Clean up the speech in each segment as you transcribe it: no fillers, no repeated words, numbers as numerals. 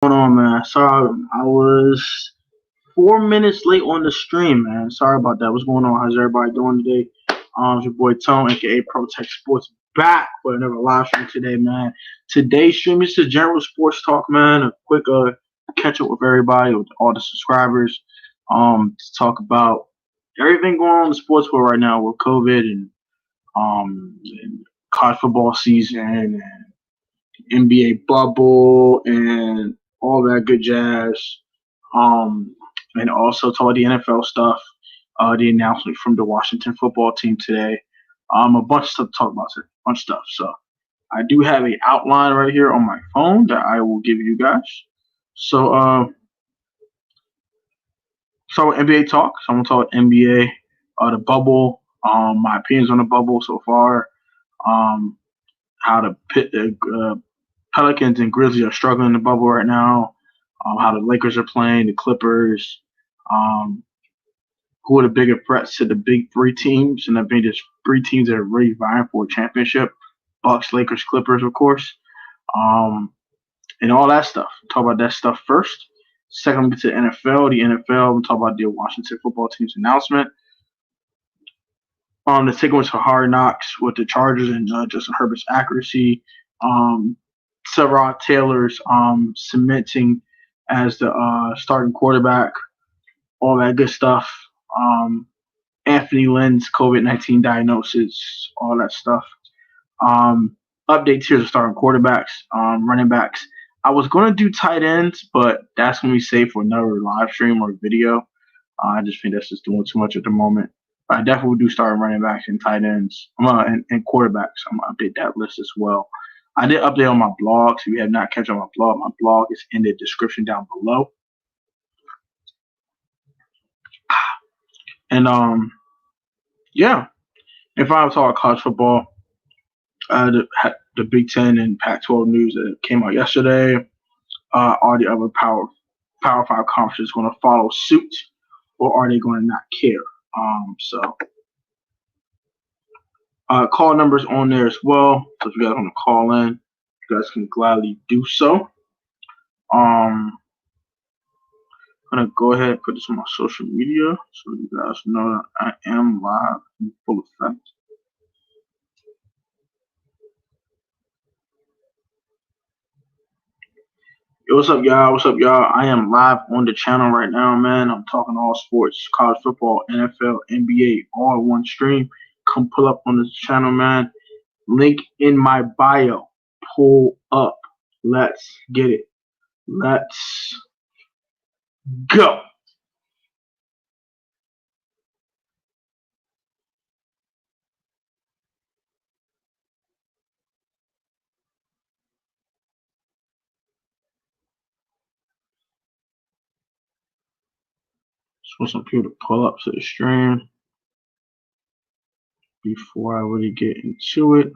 Going on, man? Sorry, I was 4 minutes late on the stream, man. Sorry about that. What's going on? How's everybody doing today? It's your boy Tone, aka Protect Sports, back with another live stream today, man. Today's stream is the general sports talk, man. A quick catch up with everybody, with all the subscribers, to talk about everything going on in the sports world right now with COVID and college football season and NBA bubble and all that good jazz. Um, and also talk about the NFL stuff, the announcement from the Washington football team today. A bunch of stuff to talk about today, a bunch of stuff. So I do have an outline right here on my phone that I will give you guys. So start with NBA talk. So I'm gonna talk NBA, the bubble, my opinions on the bubble so far, um, how the Pelicans and Grizzlies are struggling in the bubble right now. How the Lakers are playing, the Clippers. Um, who are the bigger threats to the big three teams? And I think there's three teams that are really vying for a championship: Bucks, Lakers, Clippers, of course, um, and all that stuff. Talk about that stuff first. Second, we get to the NFL. The NFL. We talk about the Washington football team's announcement. The sequence for Hard Knocks with the Chargers and Justin Herbert's accuracy. Um, Tyrod Taylor's cementing as the starting quarterback, all that good stuff. Um, Anthony Lynn's COVID-19 diagnosis, all that stuff. Um, Updates here to starting quarterbacks, running backs. I was going to do tight ends, but that's going to be saved for another live stream or video. I just think that's just doing too much at the moment. But I definitely would do starting running backs and tight ends and quarterbacks. I'm going to update that list as well. I did update on my blog. So if you have not catch on my blog is in the description down below. And yeah, if I was talking college football, the Big Ten and Pac-12 news that came out yesterday. Are the other Power Five conferences going to follow suit, or are they going to not care? So call numbers on there as well. So if you guys want to call in, you guys can gladly do so. I'm gonna go ahead and put this on my social media so you guys know that I am live in full effect. Yo, what's up, y'all? What's up, y'all? I am live on the channel right now, man. I'm talking all sports, college football, NFL, NBA, all in one stream. Come pull up on this channel, man. Link in my bio. Pull up. Let's get it. Let's go. Just want some people to pull up to the stream before I really get into it.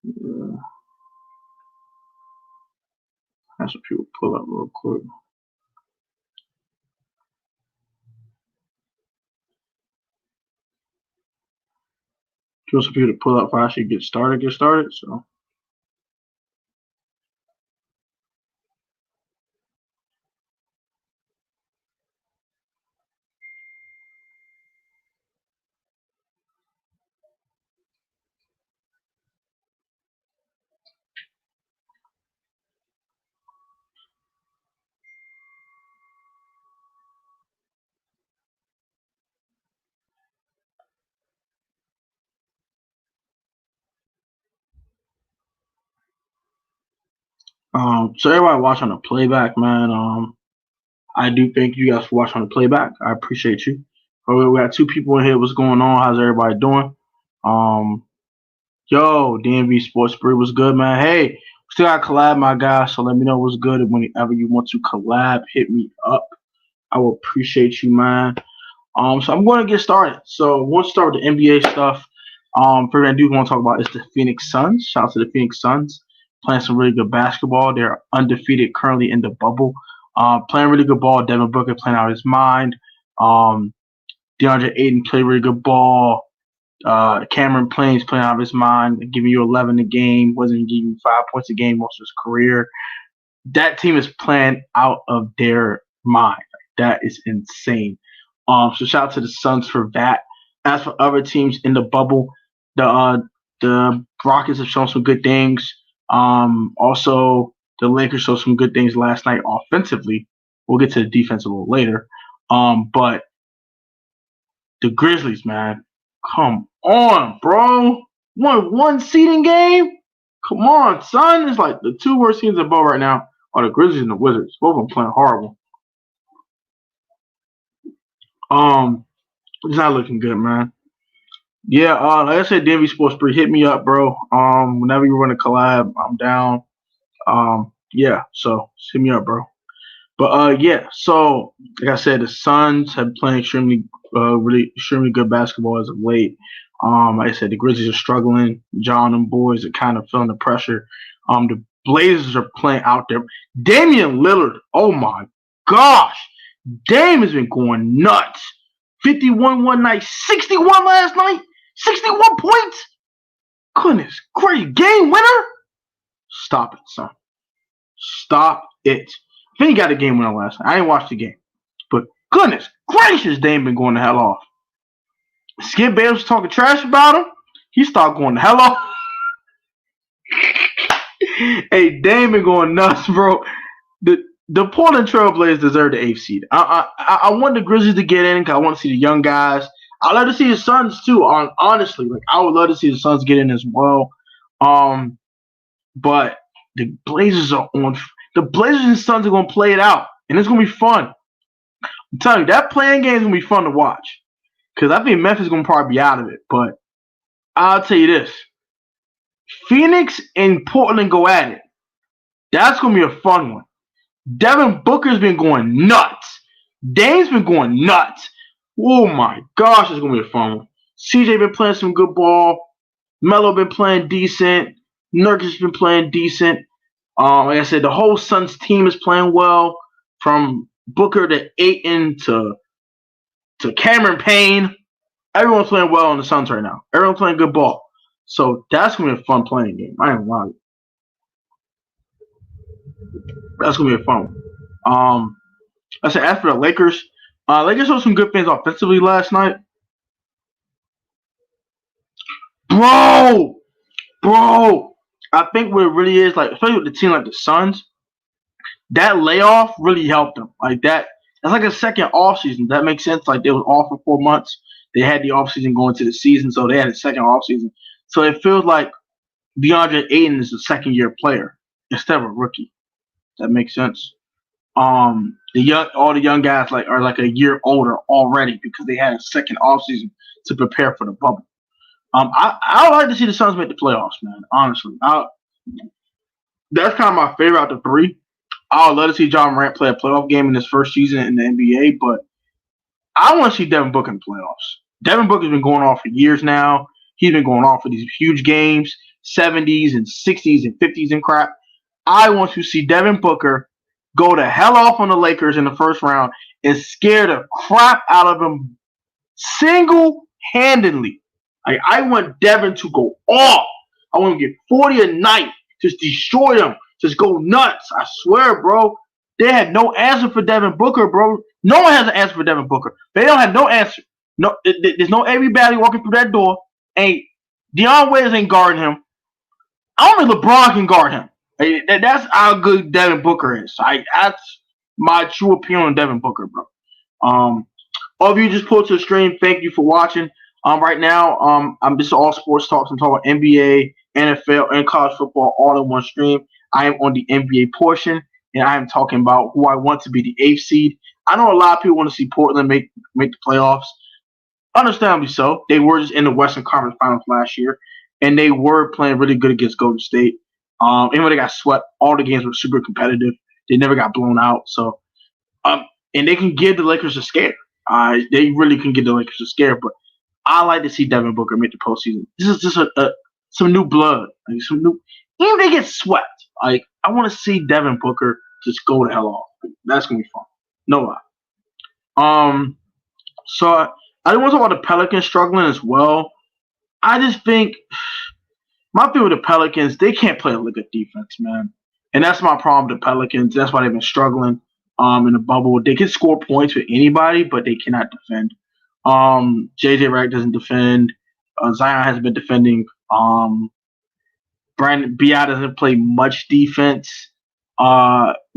Yeah. Have some people pull up real quick. Just some people to pull up before I actually get started. So. So everybody watching the playback, man. I do thank you guys for watching the playback. I appreciate you. We got two people in here. What's going on? How's everybody doing? Um, Yo, DMV Sports Brew was good, man. Hey, still got collab, my guy. So let me know what's good. And whenever you want to collab, hit me up. I will appreciate you, man. So I'm going to get started. So we'll start with the NBA stuff. First I do want to talk about is the Phoenix Suns. Shout out to the Phoenix Suns playing some really good basketball. They're undefeated currently in the bubble. Playing really good ball. Devin Booker playing out of his mind. DeAndre Ayton played really good ball. Cameron Payne's playing out of his mind, giving you 11 a game, wasn't giving you 5 points a game most of his career. That team is playing out of their mind. That is insane. So shout out to the Suns for that. As for other teams in the bubble, the Rockets have shown some good things. Also, the Lakers showed some good things last night offensively. We'll get to the defense a little later. But the Grizzlies, man, come on, bro. One seeding game? Come on, son. It's like the two worst teams above right now are the Grizzlies and the Wizards. Both of them playing horrible. It's not looking good, man. Yeah, like I said, DMV Sports 3, hit me up, bro. Whenever you run a collab, I'm down. Yeah, so just hit me up, bro. But yeah, so like I said, the Suns have played really extremely good basketball as of late. Like I said, the Grizzlies are struggling. John and boys are kind of feeling the pressure. The Blazers are playing out there. Damian Lillard, oh my gosh, Dame has been going nuts. 51 one night, 61 last night, 61 points. Goodness, great game winner. Stop it, son. Stop it. I think he got a game winner last night. I didn't watch the game. But goodness gracious, Dame been going the hell off. Skip Bayless was talking trash about him. He started going the hell off. Hey, Dame been going nuts, bro. The Portland Trail Blazers deserve the 8th seed. I want the Grizzlies to get in because I want to see the young guys. I love to see the Suns too. Honestly, like I would love to see the Suns get in as well. But the Blazers are on. The Blazers and Suns are going to play it out, and it's going to be fun. I'm telling you, that playing game is going to be fun to watch because I think Memphis is going to probably be out of it. But I'll tell you this. Phoenix and Portland go at it. That's going to be a fun one. Devin Booker's been going nuts. Dame's been going nuts. Oh, my gosh, it's going to be a fun one. CJ been playing some good ball. Melo been playing decent. Nurkic been playing decent. Like I said, the whole Suns team is playing well, from Booker to Ayton to Cameron Payne. Everyone's playing well on the Suns right now. Everyone's playing good ball. So that's going to be a fun playing game. I ain't lying. That's going to be a fun one. I said, as for the Lakers, Lakers showed some good things offensively last night. Bro, I think what it really is, like, especially with the team like the Suns, that layoff really helped them. Like that's like a second offseason. That makes sense. Like they was off for 4 months. They had the offseason going to the season, so they had a second offseason. So it feels like DeAndre Ayton is a second-year player instead of a rookie. That makes sense. All the young guys are like a year older already because they had a second offseason to prepare for the bubble. I would like to see the Suns make the playoffs, man. Honestly, that's kind of my favorite out of the three. I would love to see John Morant play a playoff game in his first season in the NBA, but I want to see Devin Booker in the playoffs. Devin Booker's been going off for years now. He's been going off for these huge games, 70s and 60s and 50s and crap. I want to see Devin Booker go the hell off on the Lakers in the first round and scare the crap out of them single-handedly. Like, I want Devin to go off. I want him to get 40 a night. Just destroy them. Just go nuts. I swear, bro. They had no answer for Devin Booker, bro. No one has an answer for Devin Booker. They don't have no answer. No, there's no everybody walking through that door. Ain't Deion Waiters ain't guarding him. Only LeBron can guard him. That's how good Devin Booker is. That's my true opinion on Devin Booker, bro. All of you just pulled to the stream. Thank you for watching. Right now, this is all sports talks. I'm talking about NBA, NFL, and college football all in one stream. I am on the NBA portion, and I am talking about who I want to be the 8th seed. I know a lot of people want to see Portland make the playoffs. Understandably so. They were just in the Western Conference Finals last year, and they were playing really good against Golden State. Even when they got swept, all the games were super competitive. They never got blown out. So, and they can give the Lakers a scare. They really can give the Lakers a scare. But I like to see Devin Booker make the postseason. This is just some new blood. Like even if they get swept, I want to see Devin Booker just go the hell off. That's gonna be fun. No lie. So I want to talk about the Pelicans struggling as well. I just think my thing with the Pelicans, they can't play a lick of defense, man. And that's my problem with the Pelicans. That's why they've been struggling in the bubble. They can score points with anybody, but they cannot defend. JJ Redick doesn't defend. Zion hasn't been defending. Brandon Bi doesn't play much defense.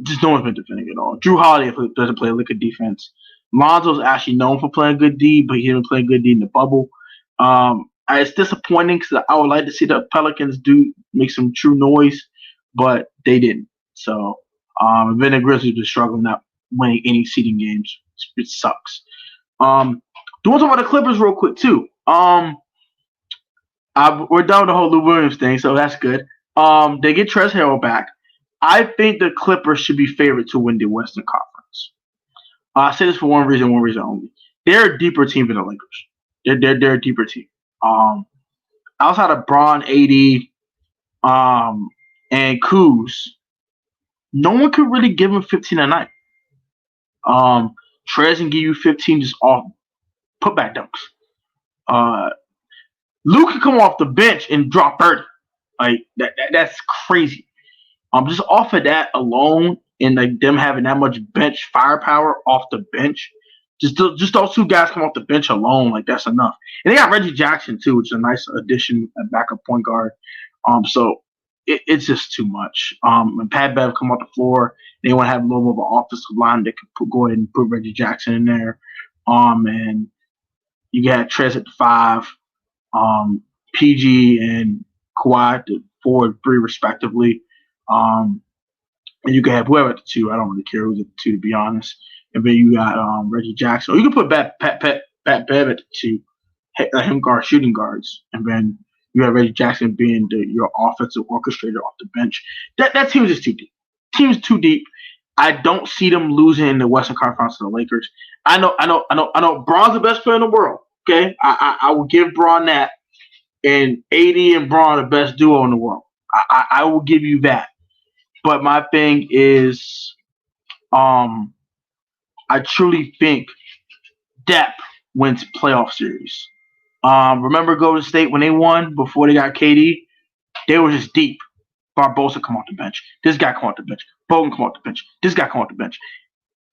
Just no one's been defending at all. Drew Holiday doesn't play a lick of defense. Lonzo's actually known for playing good D, but he didn't play good D in the bubble. It's disappointing because I would like to see the Pelicans do make some true noise, but they didn't. So, then the Grizzlies are struggling not winning any seeding games. It sucks. Do want to talk about the Clippers real quick too. We're done with the whole Lou Williams thing, so that's good. They get Trez Harrell back. I think the Clippers should be favored to win the Western Conference. I say this for one reason only. They're a deeper team than the Lakers. They're a deeper team. Outside of Braun, AD, and Kuz, no one could really give him 15 a night. Trez can give you 15 just off putback dunks. Luke can come off the bench and drop 30. Like that's crazy. Just off of that alone, and like them having that much bench firepower off the bench, just those two guys come off the bench alone, like that's enough. And they got Reggie Jackson too, which is a nice addition at backup point guard. So it's just too much. When Pat Bev come off the floor, they want to have a little more of an offensive line that can go ahead and put Reggie Jackson in there. And you got Trez at the 5. PG and Kawhi at the 4 and 3 respectively. And you can have whoever at the 2. I don't really care who's at the 2 to be honest. And then you got Reggie Jackson. Or you can put Pat Bev at the 2. Let him guard shooting guards. And then you have Reggie Jackson being your offensive orchestrator off the bench. That team is just too deep. Team's too deep. I don't see them losing in the Western Conference to the Lakers. I know. Braun's the best player in the world. Okay, I will give Braun that, and AD and Braun the best duo in the world. I will give you that. But my thing is, I truly think depth wins playoff series. Remember Golden State when they won before they got KD? They were just deep. Barbosa come off the bench. This guy come off the bench. Bogan come off the bench. This guy come off the bench.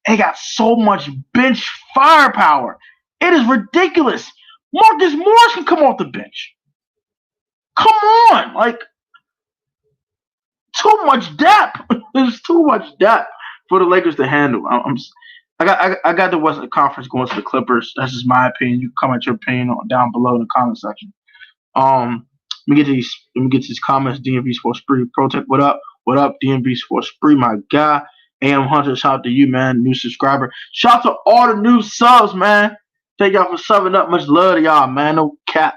They got so much bench firepower. It is ridiculous. Marcus Morris can come off the bench. Come on. Like, too much depth. There's too much depth for the Lakers to handle. I got the Western Conference going to the Clippers. That's just my opinion. You can comment your opinion down below in the comment section. Let me get these comments. DMV Sports Spree Protect. What up? What up, DMV Sports Spree, my guy. AM Hunter, shout out to you, man. New subscriber. Shout out to all the new subs, man. Thank y'all for subbing up. Much love to y'all, man. No cap.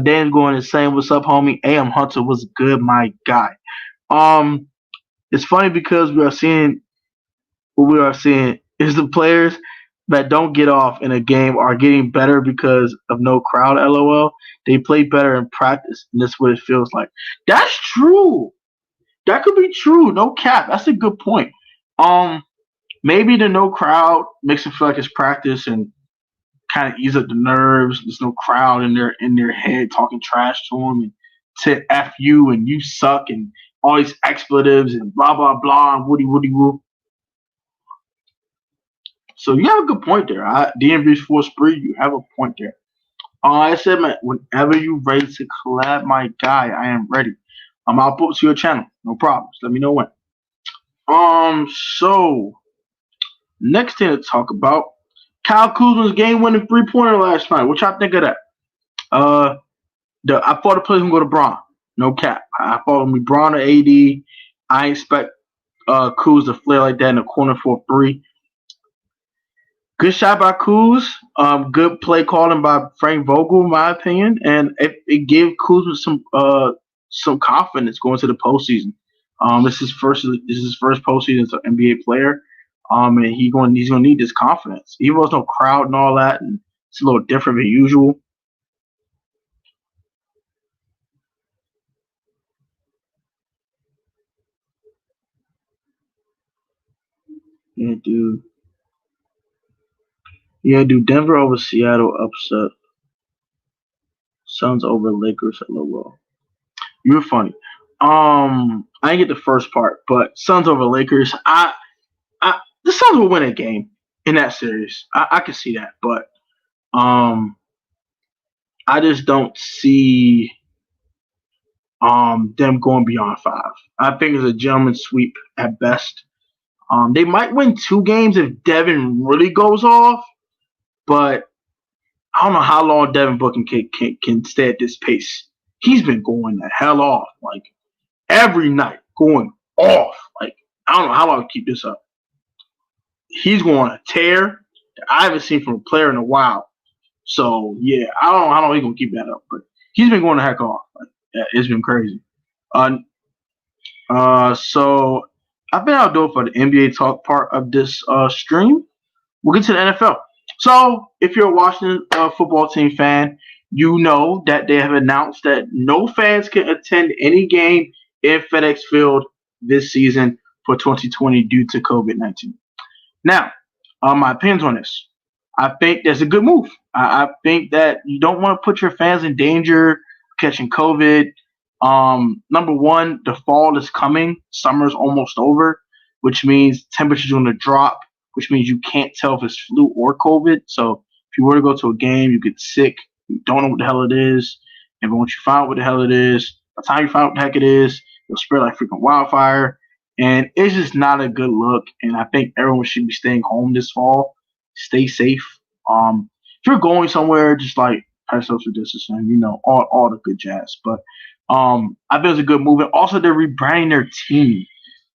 Dan going and saying, what's up, homie? AM Hunter was good, my guy. It's funny because what we are seeing is the players that don't get off in a game are getting better because of no crowd, LOL. They play better in practice, and that's what it feels like. That's true. That could be true. No cap. That's a good point. Maybe the no crowd makes it feel like it's practice and kind of ease up the nerves. There's no crowd in their head talking trash to them and to F you and you suck and all these expletives and blah, blah, blah and woody, woo. So you have a good point there. DMV Sports Spree, you have a point there. I said, man, whenever you're ready to collab, my guy, I am ready. I'll put it to your channel. No problems. Let me know when. So next thing to talk about, Kyle Kuzma's game-winning three-pointer last night. What y'all think of that? I thought the players would go to Braun. No cap. I thought it would be Braun or AD. I expect Kuz to flare like that in the corner for a 3. Good shot by Kuz. Good play calling by Frank Vogel, in my opinion, and it gave Kuzma some confidence going to the postseason. This is his first postseason as an NBA player. And he's gonna need this confidence. Even though there's no crowd and all that, and it's a little different than usual. Yeah, dude. Yeah, dude. Denver over Seattle upset. Suns over Lakers. Hello. You were funny. I didn't get the first part, but Suns over Lakers. The Suns will win a game in that series. I can see that, but I just don't see them going beyond 5. I think it's a gentleman's sweep at best. They might win 2 games if Devin really goes off, but I don't know how long Devin Booker can stay at this pace. He's been going the hell off, like every night, going off. Like I don't know how long to keep this up. He's going on a tear that I haven't seen from a player in a while. So yeah, I don't know how long he's gonna keep that up, but he's been going the heck off. Like, yeah, it's been crazy. So I think I'll do it for the NBA talk part of this stream. We'll get to the NFL. So if you're a Washington football team fan, you know that they have announced that no fans can attend any game in FedEx Field this season for 2020 due to COVID-19. Now, my opinions on this. I think that's a good move. I think that you don't want to put your fans in danger catching COVID. Number one, the fall is coming. Summer's almost over, which means temperatures are going to drop, which means you can't tell if it's flu or COVID. So if you were to go to a game, you get sick, you don't know what the hell it is. And once you find out what the hell it is, by the time you find out what the heck it is, it'll spread like freaking wildfire. And it's just not a good look. And I think everyone should be staying home this fall. Stay safe. If you're going somewhere, just like social distancing, all the good jazz. But I think it's a good move. And also, they're rebranding their team.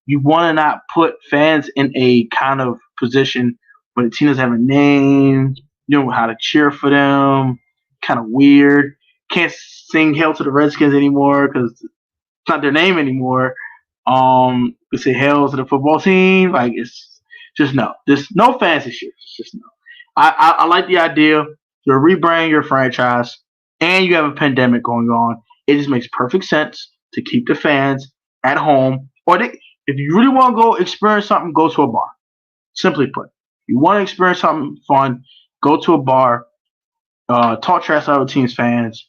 You want to not put fans in a kind of position where the team doesn't have a name, you know how to cheer for them, kind of weird. Can't sing Hail to the Redskins anymore because it's not their name anymore. We say Hail to the football team. Like, it's just no. Just no fans this year. It's just no. I like the idea. You're rebranding your franchise and you have a pandemic going on. It just makes perfect sense to keep the fans at home. Or if you really want to go experience something, go to a bar. Simply put, you want to experience something fun, go to a bar, talk trash to other team's fans.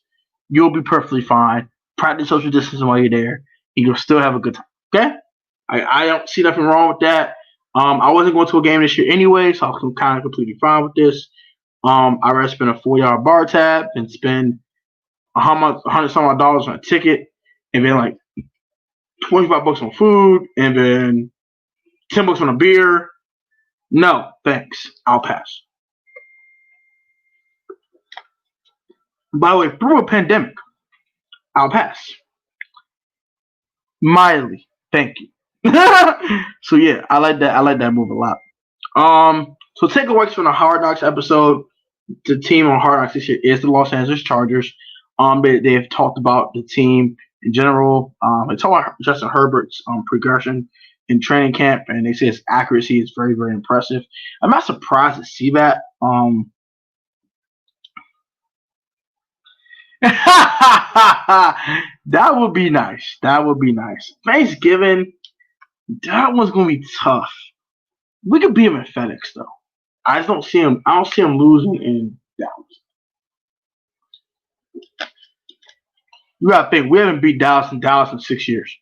You'll be perfectly fine. Practice social distancing while you're there, and you'll still have a good time. Okay? I don't see nothing wrong with that. I wasn't going to a game this year anyway, so I'm kind of completely fine with this. I'd rather spend a $4 bar tab than spend $100 on a ticket, and then like $25 on food, and then $10 on a beer. No, thanks. I'll pass. By the way, through a pandemic, I'll pass. Mildly, thank you. So yeah, I like that. I like that move a lot. So takeaways from the Hard Knocks episode. The team on Hard Knocks this year is the Los Angeles Chargers. They have talked about the team in general. They talk about Justin Herbert's progression in training camp, and they say his accuracy is very, very impressive. I'm not surprised to see that. That would be nice. That would be nice. Thanksgiving, that one's gonna be tough. We could beat him in FedEx though. I just don't see him. I don't see him losing in Dallas. You gotta think we haven't beat Dallas in 6 years.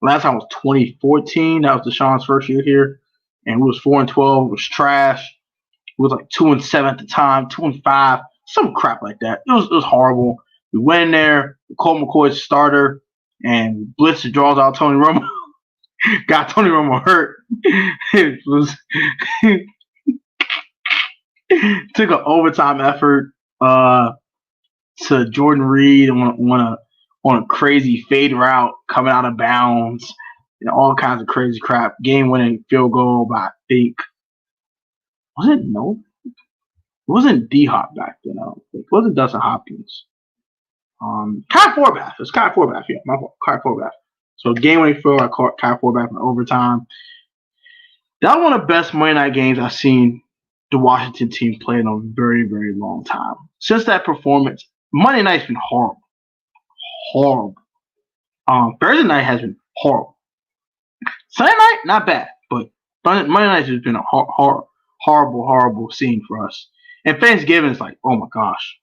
Last time was 2014. That was Deshaun's first year here, and we was 4-12. It was trash. It was like 2-7 at the time, 2-5, some crap like that. It was horrible. We went in there, Colt McCoy's starter, and Blitz draws out Tony Romo. Got Tony Romo hurt. It was took an overtime effort to Jordan Reed on a crazy fade route coming out of bounds and all kinds of crazy crap. Game winning field goal by, I think, it wasn't D-Hop back then. It wasn't Dustin Hopkins. Kai Forbath. It's Kai Forbath. Yeah, my fault. Kai Forbath. So game winning field goal, I caught Kai Forbath in overtime. That was one of the best Monday night games I've seen the Washington team play in a very, very long time. Since that performance, Monday night's been horrible. Horrible. Thursday night has been horrible. Sunday night, not bad, but Monday night has been a horrible scene for us. And Thanksgiving is like, oh my gosh.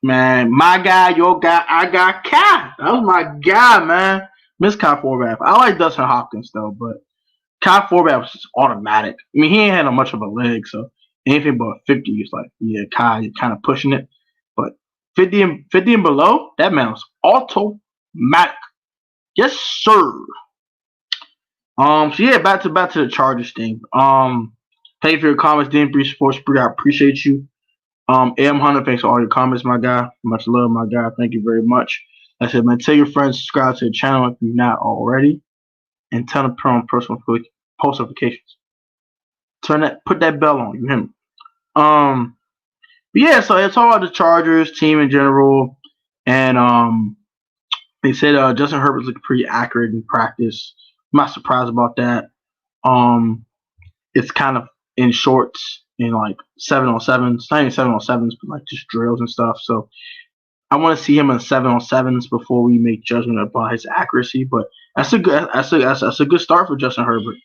Man, my guy, your guy, I got Kai. That was my guy, man. Miss Kai Forbath. I like Dustin Hopkins though, but Kai Forbath was just automatic. I mean, he ain't had much of a leg, so anything but 50 is like, yeah, Kai, you're kind of pushing it. But 50 and below, that man was automatic. Yes, sir. So yeah, back to the Chargers thing. Thank you for your comments, Dan3 Sports Brew. I appreciate you. AM Hunter, thanks for all your comments, my guy. Much love, my guy. Thank you very much. Like I said, man, tell your friends, subscribe to the channel if you're not already, and tell them to turn on post notifications. Put that bell on. You hear me? But yeah, so it's all about the Chargers team in general, and they said Justin Herbert's looking pretty accurate in practice. I'm not surprised about that. It's kind of in shorts, in like 7-on-7s, not even 7-on-7s, but like just drills and stuff. So I want to see him in 7-on-7s before we make judgment about his accuracy. But that's a good start for Justin Herbert.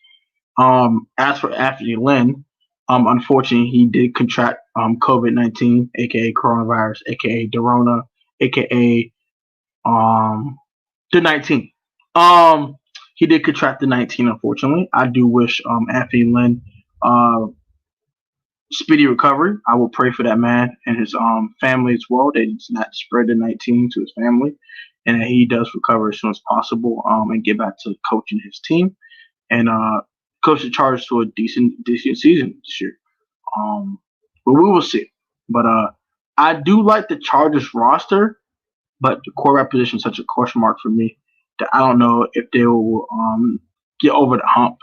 As for Anthony Lynn, unfortunately he did contract COVID-19, aka coronavirus, aka Dorona, aka the 19. He did contract the 19, unfortunately. I do wish Anthony Lynn speedy recovery. I will pray for that man and his family as well. They does not spread the 19 to his family, and that he does recover as soon as possible and get back to coaching his team and coach the Chargers to a decent season this year. But we will see. But I do like the Chargers roster, but the quarterback position is such a question mark for me that I don't know if they will get over the hump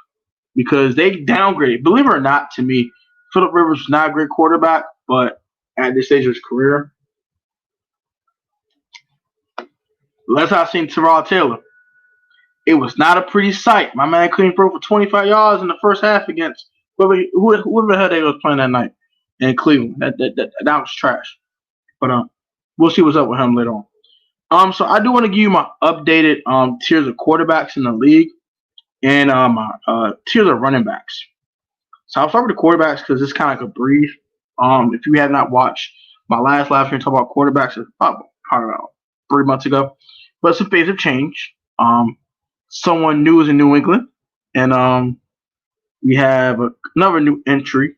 because they downgraded. Believe it or not, to me, Philip Rivers is not a great quarterback, but at this stage of his career, let's not seen Tyrod Taylor. It was not a pretty sight. My man couldn't throw for 25 yards in the first half against whoever the hell they was playing that night in Cleveland. That was trash. But we'll see what's up with him later on. So I do want to give you my updated tiers of quarterbacks in the league and my tiers of running backs. So I'll start with the quarterbacks because it's kind of like a brief. If you have not watched my last live stream talk about quarterbacks, probably about 3 months ago, but some things have changed. Someone new is in New England, and we have another new entry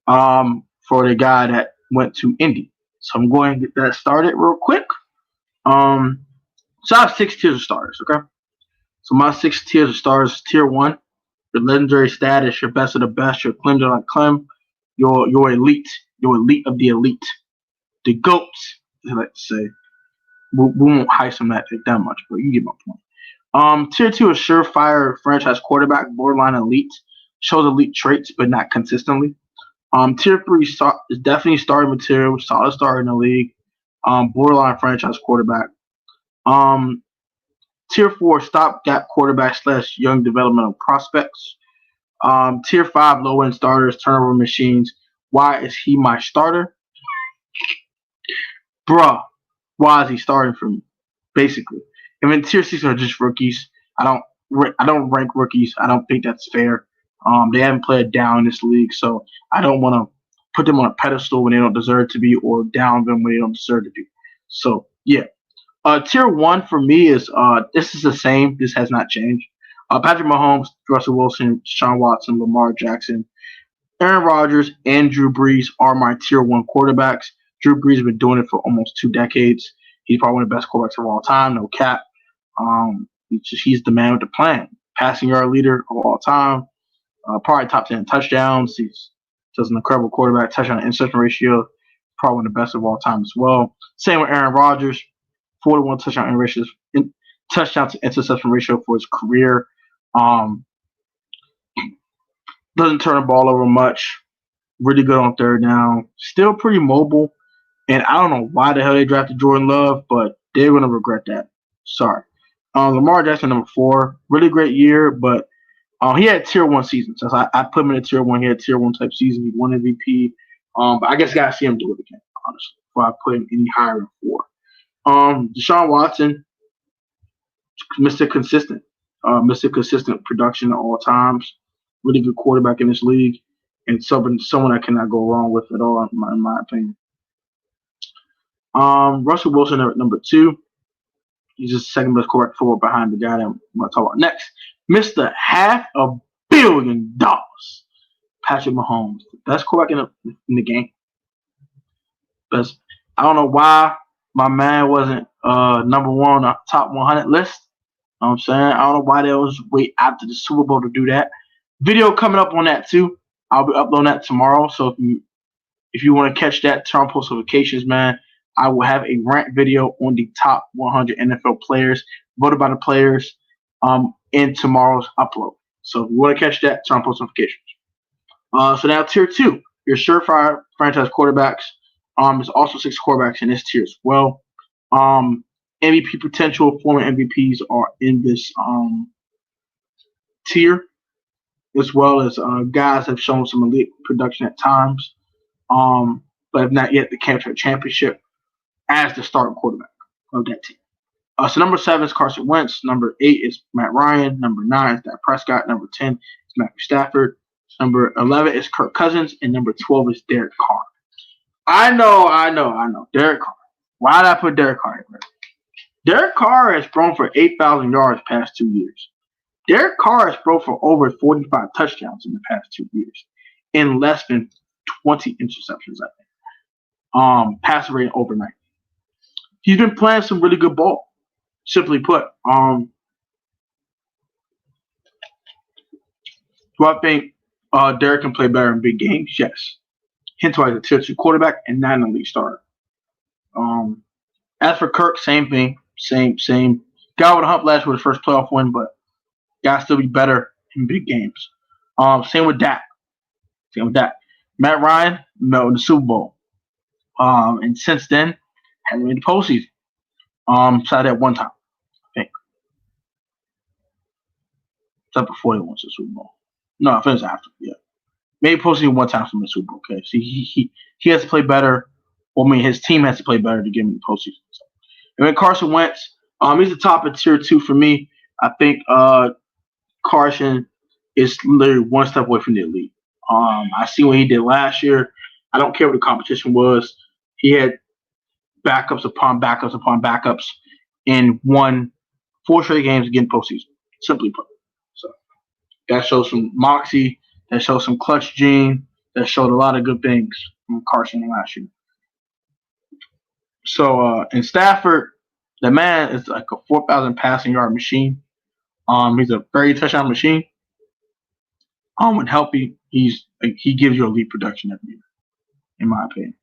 for the guy that went to Indy. So I'm going to get that started real quick. So I have 6 tiers of starters, okay? So my 6 tiers of starters, tier 1, your legendary status, your best of the best, your Clem de la Clem, your elite of the elite, the GOATs, as I like to say. We won't heist them that much, but you get my point. Tier 2 is surefire franchise quarterback, borderline elite, shows elite traits, but not consistently. Tier 3 is definitely starting material, solid start in the league, borderline franchise quarterback. Tier 4 stopgap quarterback / young developmental prospects. Tier 5 low end starters, turnover machines. Why is he my starter? Bruh, why is he starting for me? Basically. And then tier 6 are just rookies. I don't rank rookies. I don't think that's fair. They haven't played down in this league, so I don't want to put them on a pedestal when they don't deserve to be, or down them when they don't deserve to be. So yeah. Tier 1 for me is this is the same. This has not changed. Patrick Mahomes, Russell Wilson, Deshaun Watson, Lamar Jackson, Aaron Rodgers, and Drew Brees are my tier 1 quarterbacks. Drew Brees has been doing it for almost 2 decades. He's probably one of the best quarterbacks of all time, no cap. He's the man with the plan. Passing yard leader of all time. Probably top 10 touchdowns. He's just an incredible quarterback. Touchdown to interception ratio, probably one of the best of all time as well. Same with Aaron Rodgers. 41 touchdown to interception ratio for his career. Doesn't turn the ball over much. Really good on third down. Still pretty mobile. And I don't know why the hell they drafted Jordan Love, but they're going to regret that. Sorry. Lamar Jackson, number 4. Really great year, but he had tier 1 seasons. So I put him in a tier 1. He had tier 1 type season. He won MVP. But I guess I got to see him do it again, honestly, before I put him any higher than 4. Deshaun Watson, Mr. Consistent. Mr. Consistent production at all times. Really good quarterback in this league. And someone I cannot go wrong with at all, in my opinion. Russell Wilson at number 2. He's the second best quarterback football behind the guy that I'm going to talk about next. Mr. $500 million. Patrick Mahomes, the best quarterback in the game. Best. I don't know why my man wasn't number 1 on the top 100 list. You know what I'm saying? I don't know why they was wait after the Super Bowl to do that. Video coming up on that too. I'll be uploading that tomorrow. So if you want to catch that, turn on post notifications, man. I will have a rant video on the top 100 NFL players voted by the players in tomorrow's upload. So if you want to catch that, turn on post notifications. So now tier 2, your surefire franchise quarterbacks. There's also 6 quarterbacks in this tier as well. MVP potential, former MVPs are in this tier, as well as guys have shown some elite production at times, but have not yet captured a championship as the starting quarterback of that team. So number 7 is Carson Wentz. Number 8 is Matt Ryan. Number 9 is Dak Prescott. Number 10 is Matthew Stafford. Number 11 is Kirk Cousins. And number 12 is Derek Carr. I know. Derek Carr. Why did I put Derek Carr here? Derek Carr has thrown for 8,000 yards past 2 years. Derek Carr has thrown for over 45 touchdowns in the past 2 years in less than 20 interceptions, I think. Passer rating over 90. He's been playing some really good ball. Simply put, do I think Derek can play better in big games? Yes. Hence why he's a tier 2 quarterback and not an elite starter. As for Kirk, same thing. Same. Got with a hump last year with the first playoff win, but got to still be better in big games. Same with Dak. Matt Ryan in the Super Bowl. And since then, hasn't made the postseason. Besides that one time, I think. Except before they won the Super Bowl. No, I finished after. Yeah, maybe postseason one time from the Super Bowl. Okay, see, he has to play better. Well, I mean, his team has to play better to get him the postseason. So. And then Carson Wentz, he's the top of tier 2 for me. I think Carson is literally one step away from the elite. I see what he did last year. I don't care what the competition was. He had backups upon backups upon backups and won 4 straight games again postseason. Simply put. So that shows some moxie. That shows some clutch gene. That showed a lot of good things from Carson last year. So in Stafford, the man is like a 4,000 passing yard machine. He's a very touchdown machine. When healthy, he gives you elite production every year, in my opinion.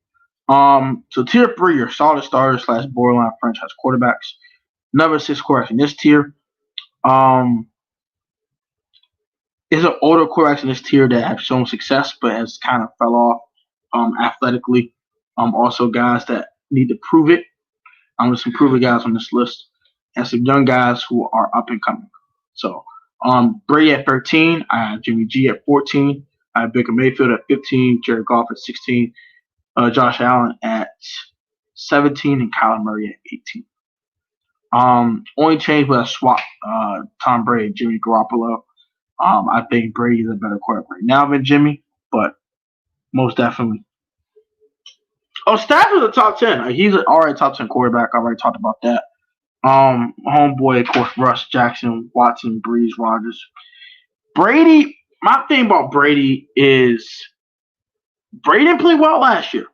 So tier 3, your solid starters / borderline franchise quarterbacks. Number 6 quarterbacks in this tier. Is an older quarterbacks in this tier that have shown success but has kind of fell off athletically. Also guys that need to prove it. There's some proven guys on this list and some young guys who are up and coming. So Brady at 13, I have Jimmy G at 14, I have Baker Mayfield at 15, Jared Goff at 16, Josh Allen at 17, and Kyler Murray at 18. Only change was swap Tom Brady and Jimmy Garoppolo. I think Brady is a better quarterback right now than Jimmy, but most definitely. Oh, Stafford's a top 10. He's already top 10 quarterback. I already talked about that. Homeboy, of course, Russ, Jackson, Watson, Breeze, Rodgers. Brady, my thing about Brady is Brady didn't play well last year.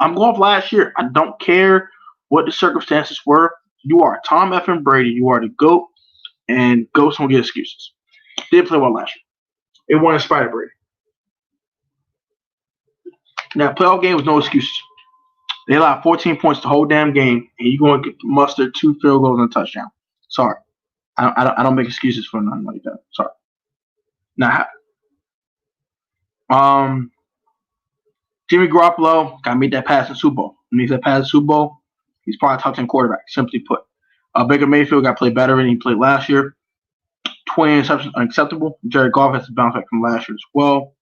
I'm going off last year. I don't care what the circumstances were. You are Tom effing Brady. You are the GOAT, and GOATs don't get excuses. Didn't play well last year. It won in spite of Brady. Now, playoff game was no excuses. They allowed 14 points the whole damn game, and you're going to muster 2 field goals and a touchdown. Sorry. I don't make excuses for nothing like that. Sorry. Now, Jimmy Garoppolo got to meet that pass in Super Bowl. When he's that pass in Super Bowl, he's probably a top 10 quarterback, simply put. Baker Mayfield got to play better than he played last year. 20 interceptions unacceptable. Jared Goff has to bounce back from last year as well.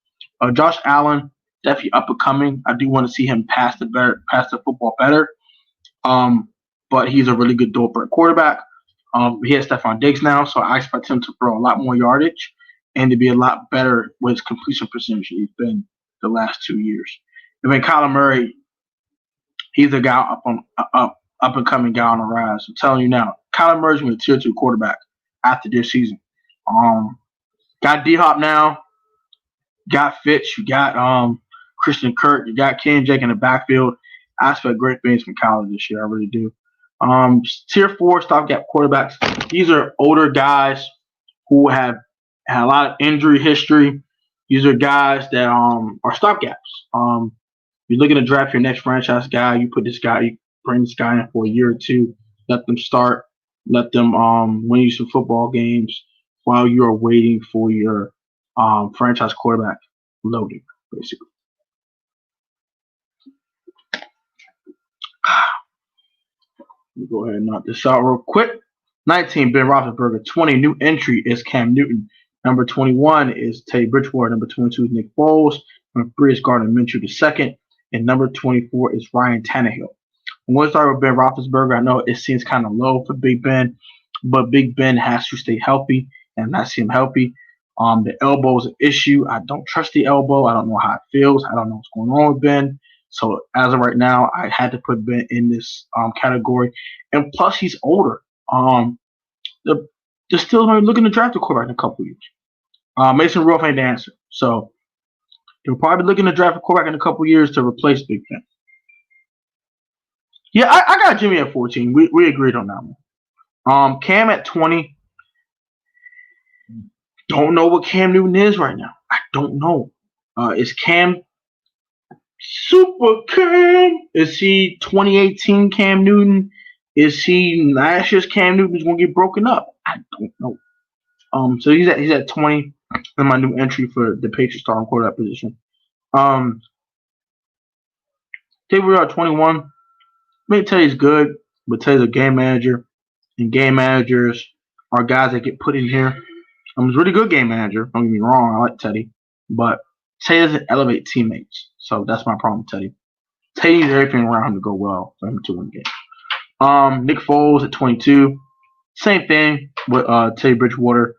Josh Allen, definitely up and coming. I do want to see him pass the football better. But he's a really good dual-threat quarterback. He has Stephon Diggs now, so I expect him to throw a lot more yardage and to be a lot better with his completion percentage he's been the last 2 years. And then Kyler Murray, He's a guy up and coming guy on the rise. I'm telling you now, Kyler Murray's going to be a tier 2 quarterback after this season. Got D Hop now. Got Fitz. You got Christian Kirk. You got Ken Jake in the backfield. I expect great things from Kyler this year. I really do. Tier 4 stopgap quarterbacks. These are older guys who have had a lot of injury history. These are guys that are stopgaps. You're looking to draft your next franchise guy. You bring this guy in for a year or two. Let them start. Let them win you some football games while you are waiting for your franchise quarterback loading, basically. Let me go ahead and knock this out real quick. 19, Ben Roethlisberger. 20, new entry is Cam Newton. Number 21 is Teddy Bridgewater. Number 22 is Nick Foles. Number 3 is Gardner Minshew II. And number 24 is Ryan Tannehill. I'm going to start with Ben Roethlisberger. I know it seems kind of low for Big Ben, but Big Ben has to stay healthy, and not see him healthy. The elbow is an issue. I don't trust the elbow. I don't know how it feels. I don't know what's going on with Ben. So as of right now, I had to put Ben in this category. And plus, he's older. The Steelers are looking to draft a quarterback in a couple of years. Mason Rudolph ain't the answer. So they're probably looking to draft a quarterback in a couple of years to replace Big Ben. Yeah, I got Jimmy at 14. We agreed on that one. Cam at 20. Don't know what Cam Newton is right now. I don't know. Is Cam Super Cam? Is he 2018 Cam Newton? Is he last year's Cam Newton is going to get broken up? I don't know. So he's at 20 in my new entry for the Patriots starting quarterback position. We are 21. Maybe Teddy's good, but Teddy's a game manager, and game managers are guys that get put in here. He's a really good game manager. Don't get me wrong. I like Teddy, but Teddy doesn't elevate teammates, so that's my problem with Teddy. Teddy needs everything around him to go well for him to win the game. Nick Foles at 22. Same thing with Teddy Bridgewater.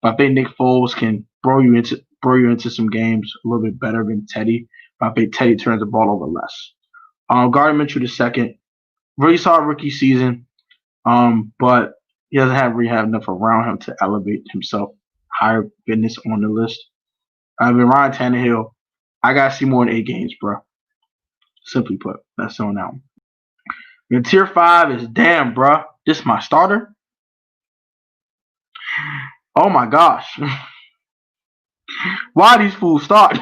I think Nick Foles can throw you into some games a little bit better than Teddy. But I think Teddy turns the ball over less. Gardner Minshew II. Really solid rookie season, but he doesn't really have enough around him to elevate himself higher than this on the list. Ryan Tannehill, I got to see more than 8 games, bro. Simply put, that's on that one. And tier 5 is, damn, bro, this is my starter? Oh, my gosh. Why these fools start?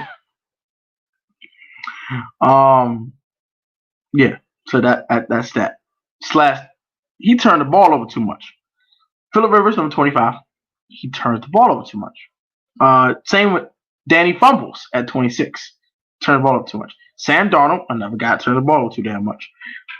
Yeah, so that's that. / he turned the ball over too much. Phillip Rivers, number 25. He turns the ball over too much. Same with Danny Fumbles at 26. Turned the ball over too much. Sam Darnold, another guy, turned the ball over too damn much.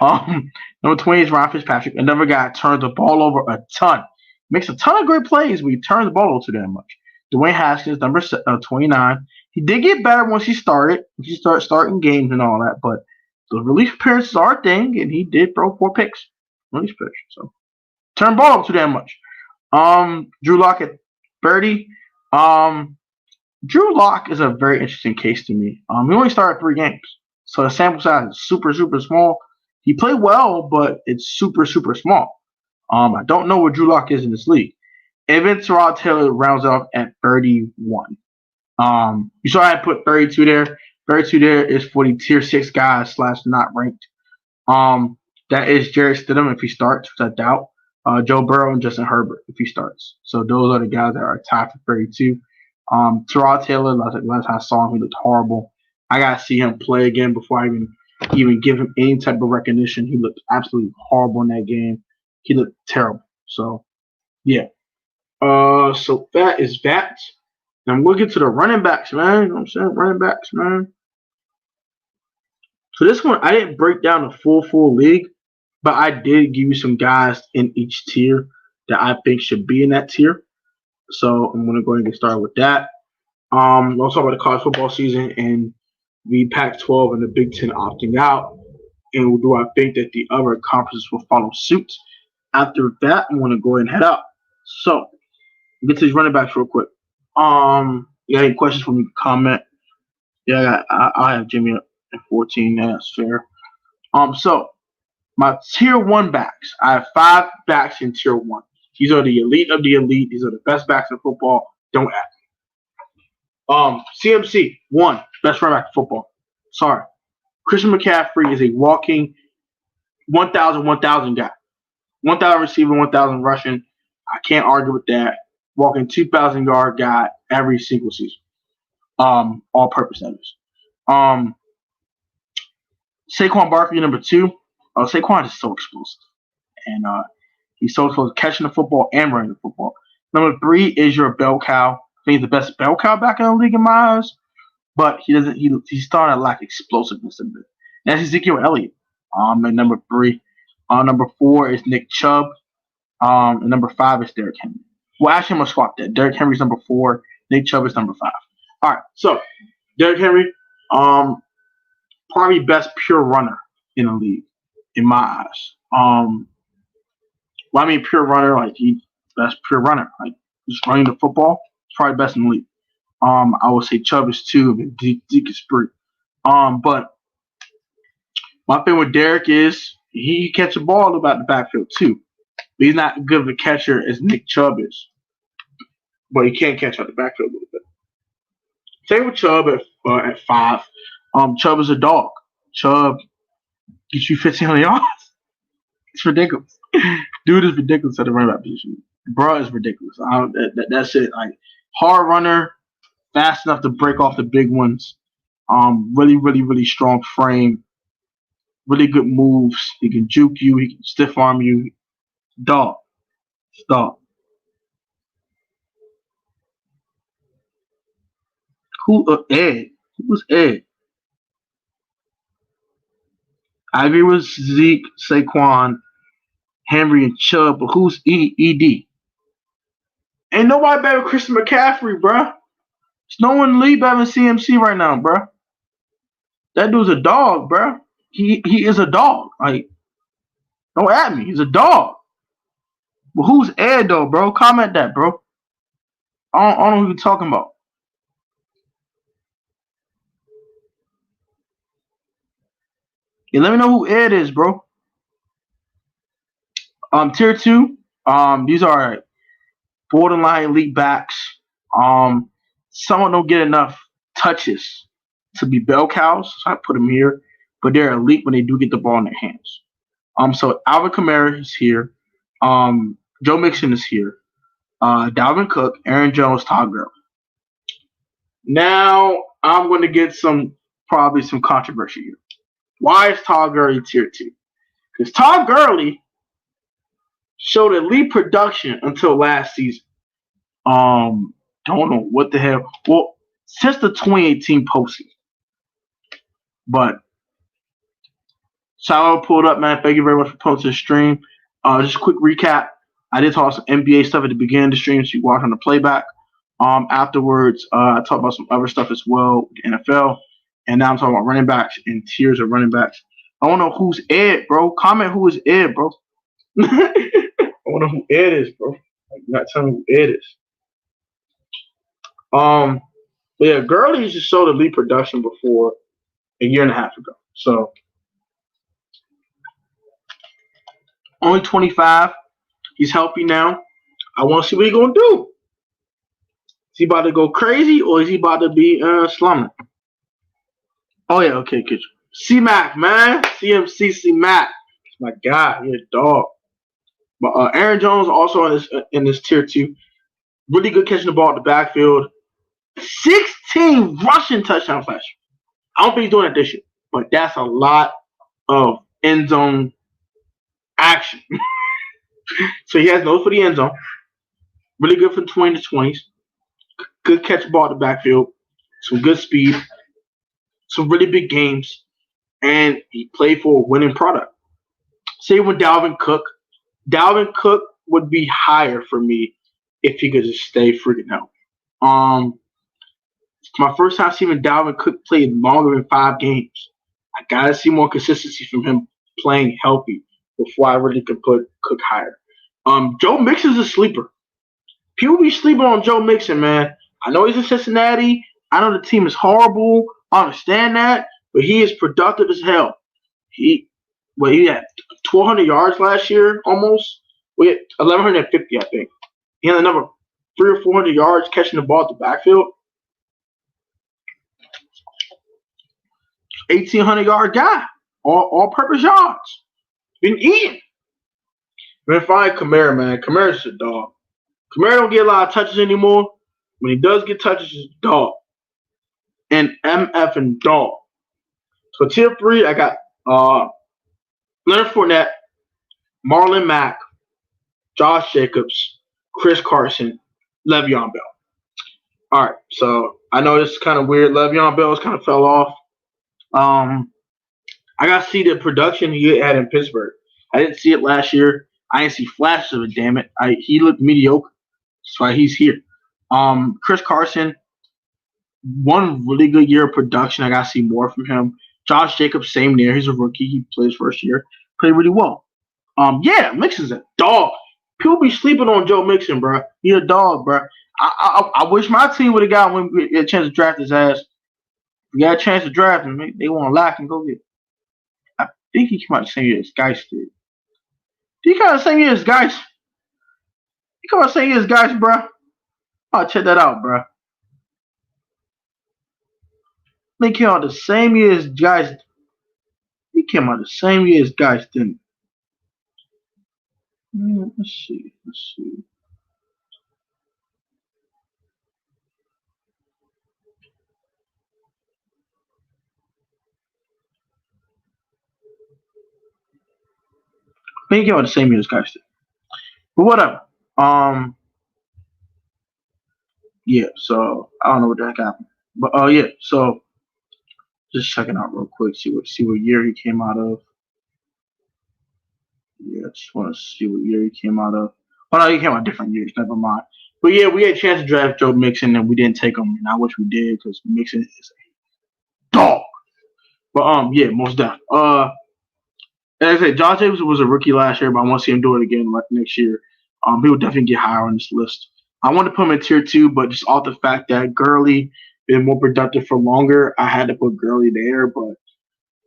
Number 20 is Ryan Fitzpatrick. Another guy turns the ball over a ton. Makes a ton of great plays, but he turns the ball over too damn much. Dwayne Haskins, number 29. He did get better once he started. He started starting games and all that, but the relief appearances are a thing, and he did throw 4 picks. Relief appearances, so turn the ball over too damn much. Drew Lock at 30. Drew Lock is a very interesting case to me. He only started 3 games, so the sample size is super, super small. He played well, but it's super, super small. I don't know where Drew Lock is in this league. Evan Terrell Taylor rounds off at 31. You saw I put 32 there. 32 there is for the tier 6 guys / not ranked. That is Jarrett Stidham if he starts, which I doubt. Joe Burrow and Justin Herbert if he starts. So those are the guys that are tied for 32. Terrell Taylor, last time I saw him, he looked horrible. I gotta see him play again before I even give him any type of recognition. He looked absolutely horrible in that game. He looked terrible. So yeah. So that is that. And we'll get to the running backs, man. You know what I'm saying? Running backs, man. So this one, I didn't break down the full league, but I did give you some guys in each tier that I think should be in that tier. So I'm going to go ahead and get started with that. We'll talk about the college football season and the Pac-12 and the Big Ten opting out. And do I think that the other conferences will follow suit? After that, I'm going to go ahead and head out. So, get to these running backs real quick. You got any questions for me? Comment. Yeah, I'll have Jimmy at 14. Yeah, that's fair. So my tier one backs. I have 5 backs in tier one. These are the elite of the elite. These are the best backs in football. Don't ask. CMC, one, best running back in football. Sorry. Christian McCaffrey is a walking 1,000 guy. 1,000 receiving, 1,000 rushing. I can't argue with that. Walking 2,000-yard guy every single season. All purpose that is. Saquon Barkley, number 2. Saquon is so explosive. And he's so explosive catching the football and running the football. Number 3 is your bell cow. I think he's the best bell cow back in the league in my eyes. But he doesn't. He's starting to lack explosiveness a bit. That's Ezekiel Elliott. And number 3. Number 4 is Nick Chubb. And number 5 is Derrick Henry. Well, actually, I'm gonna swap that. Derrick Henry's number 4. Nick Chubb is number 5. All right. So Derrick Henry, probably best pure runner in the league, in my eyes. Well, I mean pure runner, like he's best pure runner, like just running the football. Probably best in the league. I would say Chubb is 2, and Zeke is 3. But my thing with Derrick is he can catch the ball about the backfield too. But he's not good of a catcher as Nick Chubb is. But he can catch out the backfield a little bit. Same with Chubb at 5. Chubb is a dog. Chubb gets you 1,500 yards. It's ridiculous. Dude is ridiculous at the running back position. Bruh is ridiculous. That's it. Like hard runner, fast enough to break off the big ones. Really, really, really strong frame. Really good moves. He can juke you. He can stiff arm you. Dog. Dog. Ed? Who's Ed? I agree with Zeke, Saquon, Henry, and Chubb, but who's ED? Ain't nobody better than Christian McCaffrey, bruh. There's no one in the league better than CMC right now, bruh. That dude's a dog, bruh. He is a dog. Like, don't at me. He's a dog. But who's Ed, though, bro? Comment that, bro. I don't know who you're talking about. Yeah, let me know who Ed is, bro. Tier 2. These are borderline elite backs. Some don't get enough touches to be bell cows, so I put them here. But they're elite when they do get the ball in their hands. So Alvin Kamara is here. Joe Mixon is here. Dalvin Cook, Aaron Jones, Todd Gurley. Now I'm going to get probably some controversy here. Why is Todd Gurley tier 2? Because Todd Gurley showed elite production until last season. Don't know what the hell. Well, since the 2018 postseason. But Shallow pulled up, man. Thank you very much for posting the stream. Just a quick recap. I did talk some NBA stuff at the beginning of the stream, so you watch on the playback. Afterwards, I talked about some other stuff as well, the NFL. And now I'm talking about running backs and tiers of running backs. I want to know who's Ed, bro. Comment who is Ed, bro. I want to know who Ed is, bro. Like, you're not telling me who Ed is. Yeah, Gurley just showed elite production before a year and a half ago. So only 25. He's healthy now. I want to see what he's gonna do. Is he about to go crazy or is he about to be slumming? Oh yeah, okay, good. C-Mac, man. CMC C-Mac. My God, you're a dog. But Aaron Jones also in this tier 2. Really good catching the ball at the backfield. 16 rushing touchdowns last year. I don't think he's doing it this year, but that's a lot of end zone action. So he has nose for the end zone. Really good for 20 to 20s. Good catch the ball at the backfield. Some good speed. Some really big games. And he played for a winning product. Same with Dalvin Cook. Dalvin Cook would be higher for me if he could just stay freaking healthy. My first time seeing Dalvin Cook play longer than 5 games. I gotta see more consistency from him playing healthy before I really could put Cook higher. Joe Mixon's a sleeper. People be sleeping on Joe Mixon, man. I know he's in Cincinnati. I know the team is horrible. I understand that, but he is productive as hell. Well, he had 1,200 yards last year, almost. We had 1,150, I think. He had another 300 or 400 yards catching the ball at the backfield. 1,800-yard guy, all-purpose yards. Been eating. Man, find Kamara, man. Kamara's a dog. Kamara don't get a lot of touches anymore. When he does get touches, he's a dog. And MF and dog. So tier 3, I got Leonard Fournette, Marlon Mack, Josh Jacobs, Chris Carson, Le'Veon Bell. All right, so I know this is kind of weird. Le'Veon Bell's kind of fell off. I got to see the production he had in Pittsburgh. I didn't see it last year. I didn't see flashes of it, damn it. He looked mediocre. That's why he's here. Chris Carson, one really good year of production. I got to see more from him. Josh Jacobs, same year. He's a rookie. He plays first year. Played really well. Yeah, Mixon's a dog. People be sleeping on Joe Mixon, bro. He a dog, bro. I wish my team would have got a chance to draft his ass. We got a chance to draft him. They want to lock and go get. I think he came out the same year as Geis did. He came out the same year as Geis. He came out the same year as Geis, bro. I'll check that out, bro. He came out the same year as Geis. He came out the same year as Geis, didn't he? Let's see. I think he came out the same year as Geis did. But whatever. Yeah, so I don't know what the heck happened. But yeah, so just checking out real quick, see what year he came out of. Yeah, I just want to see what year he came out of. Oh no, he came out different years, never mind. But yeah, we had a chance to draft Joe Mixon and we didn't take him, and I wish we did because Mixon is a dog. But yeah, most definitely. As I said, Josh Jacobs was a rookie last year, but I want to see him do it again next year. He will definitely get higher on this list. I want to put him in tier 2, but just off the fact that Gurley been more productive for longer, I had to put Gurley there, but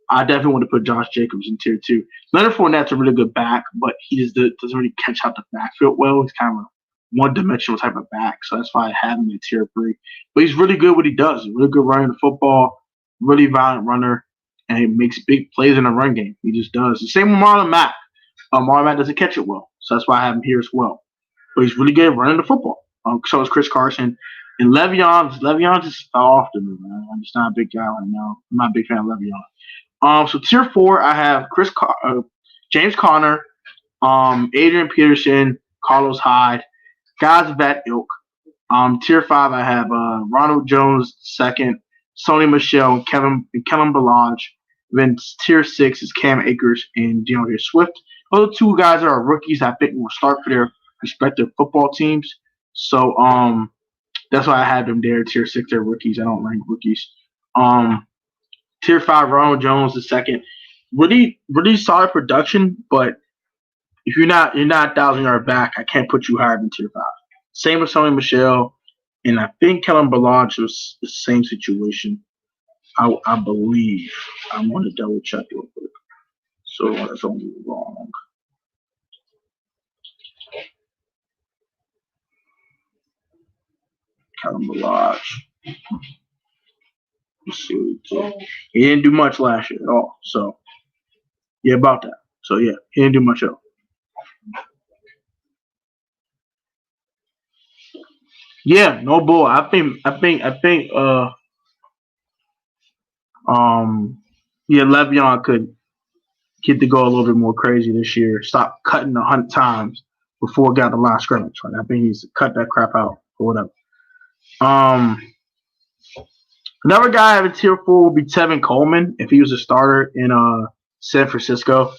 I definitely want to put Josh Jacobs in tier 2. Leonard Fournette's a really good back, but he just doesn't really catch out the backfield well. He's kind of a one-dimensional type of back, so that's why I have him in tier 3. But he's really good what he does. He's really good running the football, really violent runner, and he makes big plays in the run game. He just does. The same with Marlon Mack. Marlon Mack doesn't catch it well, so that's why I have him here as well. But he's really good at running the football. So is Chris Carson. And Le'Veon just fell off to me, man. I'm just not a big guy right now. I'm not a big fan of Le'Veon. So tier 4, I have James Conner, Adrian Peterson, Carlos Hyde, guys of that ilk. Tier 5, I have Ronald Jones second, Sony Michel, and Kellen Ballage. Then tier 6 is Cam Akers and DeAndre Swift. Those 2 guys are rookies I think will start for their respective football teams. So that's why I had them there. Tier 6, they're rookies. I don't rank rookies. Tier 5, Ronald Jones the second. Really, really solid production, but if you're not 1,000-yard back, I can't put you higher than tier 5. Same with Sony Michel, and I think Kellen Ballage was the same situation. I believe. I want to double check real quick. So that's only wrong. Kellen Ballage. Let's see what he did. He didn't do much last year at all. So yeah, about that. So yeah, he didn't do much at all. Yeah, no bull. I think yeah, Le'Veon could get to go a little bit more crazy this year. Stop cutting 100 times before it got the line of scrimmage. Like, I think he needs to cut that crap out or whatever. Another guy I have in tier 4 would be Tevin Coleman if he was a starter in San Francisco.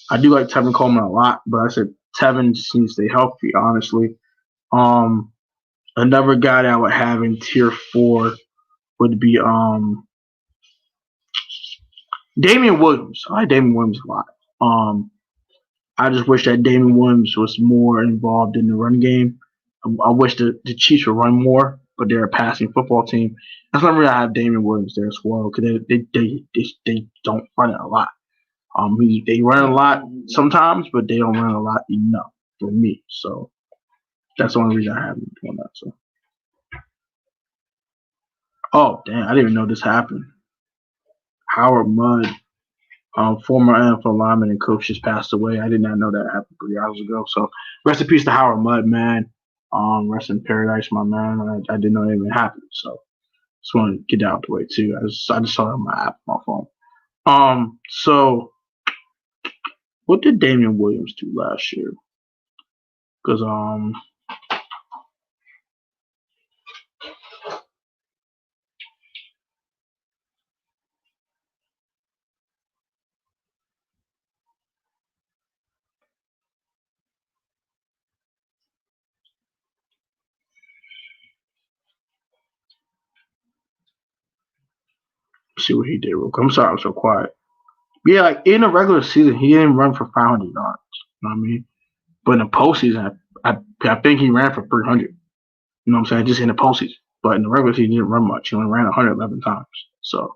I do like Tevin Coleman a lot, but I said Tevin just needs to stay healthy, honestly. Another guy that I would have in tier 4 would be Damian Williams. I like Damian Williams a lot. I just wish that Damian Williams was more involved in the run game. I wish the Chiefs would run more, but they're a passing football team. That's why I have Damian Williams there as well, because they don't run it a lot. They run a lot sometimes, but they don't run a lot enough for me. So that's the only reason I haven't done that. So, oh damn, I didn't even know this happened. Howard Mudd, former NFL lineman and coach, just passed away. I did not know that happened 3 hours ago. So rest in peace to Howard Mudd, man. Rest in paradise, my man. I didn't know it even happened. So just want to get that out the way too. I just saw it on my app, my phone. So what did Damian Williams do last year? Because see what he did real quick. I'm sorry I'm so quiet. Yeah, like in the regular season, he didn't run for 500 yards. You know what I mean? But in the postseason, I think he ran for 300. You know what I'm saying? Just in the postseason. But in the regular season, he didn't run much. He only ran 111 times. So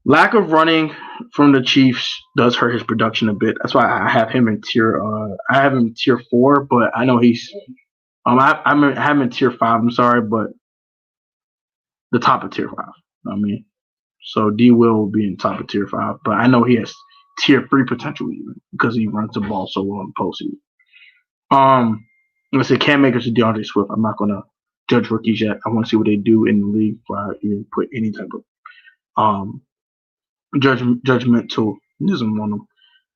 lack of running from the Chiefs does hurt his production a bit. That's why I have him in tier 4, but I know he's I have him in tier 5. I'm sorry, but the top of tier 5. You know what I mean? So D will be in top of tier 5, but I know he has tier 3 potential even because he runs the ball so well in the postseason. Let's say Cam Akers and DeAndre Swift. I'm not gonna judge rookies yet. I want to see what they do in the league before I even put any type of judgmentalism on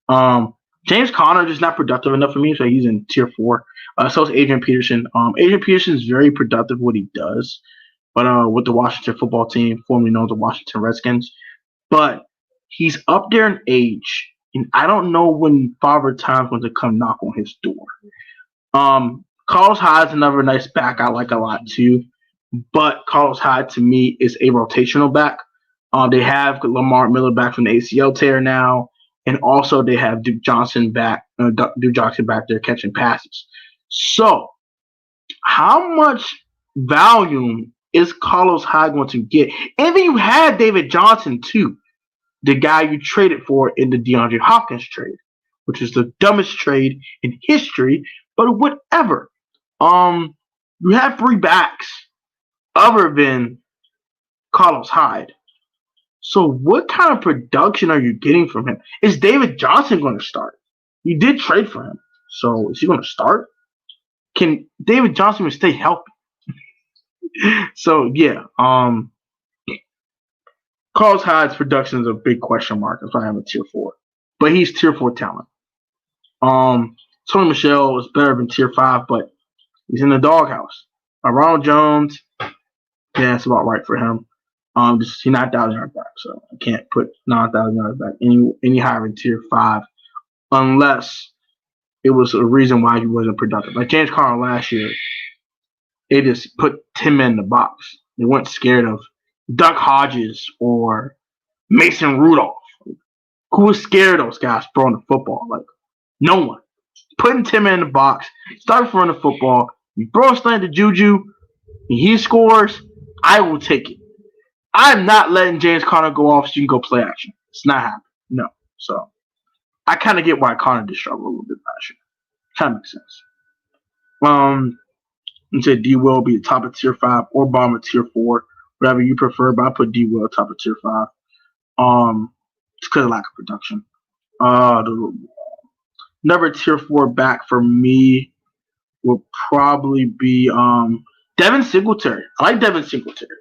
them. James Conner just not productive enough for me, so he's in tier 4. So is Adrian Peterson. Adrian Peterson is very productive what he does, but with the Washington football team, formerly known as the Washington Redskins. But he's up there in age, and I don't know when Father Time's going to come knock on his door. Carlos Hyde's another nice back I like a lot too, but Carlos Hyde to me is a rotational back. They have Lamar Miller back from the ACL tear now, and also they have Duke Johnson back there catching passes. So, how much volume is Carlos Hyde going to get? And then you had David Johnson too, the guy you traded for in the DeAndre Hopkins trade, which is the dumbest trade in history, but whatever. You have 3 backs other than Carlos Hyde. So what kind of production are you getting from him? Is David Johnson going to start? You did trade for him. So is he going to start? Can David Johnson stay healthy? So yeah, Carlos Hyde's production is a big question mark. That's why I have a tier 4. But he's tier 4 talent. Tony Michel is better than tier 5, but he's in the doghouse. Ronald Jones, yeah, that's about right for him. He's 9,000 yards back, so I can't put 9,000 yards back any higher in tier 5 unless it was a reason why he wasn't productive. Like James Conner last year, they just put 10 men in the box. They weren't scared of Duck Hodges or Mason Rudolph. Who was scared of those guys throwing the football? Like, no one. Putting 10 men in the box, start throwing the football, you throw a slant to Juju, and he scores, I will take it. I'm not letting James Conner go off so you can go play action. It's not happening. No. So I kind of get why Conner did struggle a little bit last year. Kind of makes sense. You said D will be top of tier 5 or bottom of tier 4, whatever you prefer. But I put D will top of tier 5. It's because of lack of production. Another tier 4 back for me will probably be Devin Singletary. I like Devin Singletary.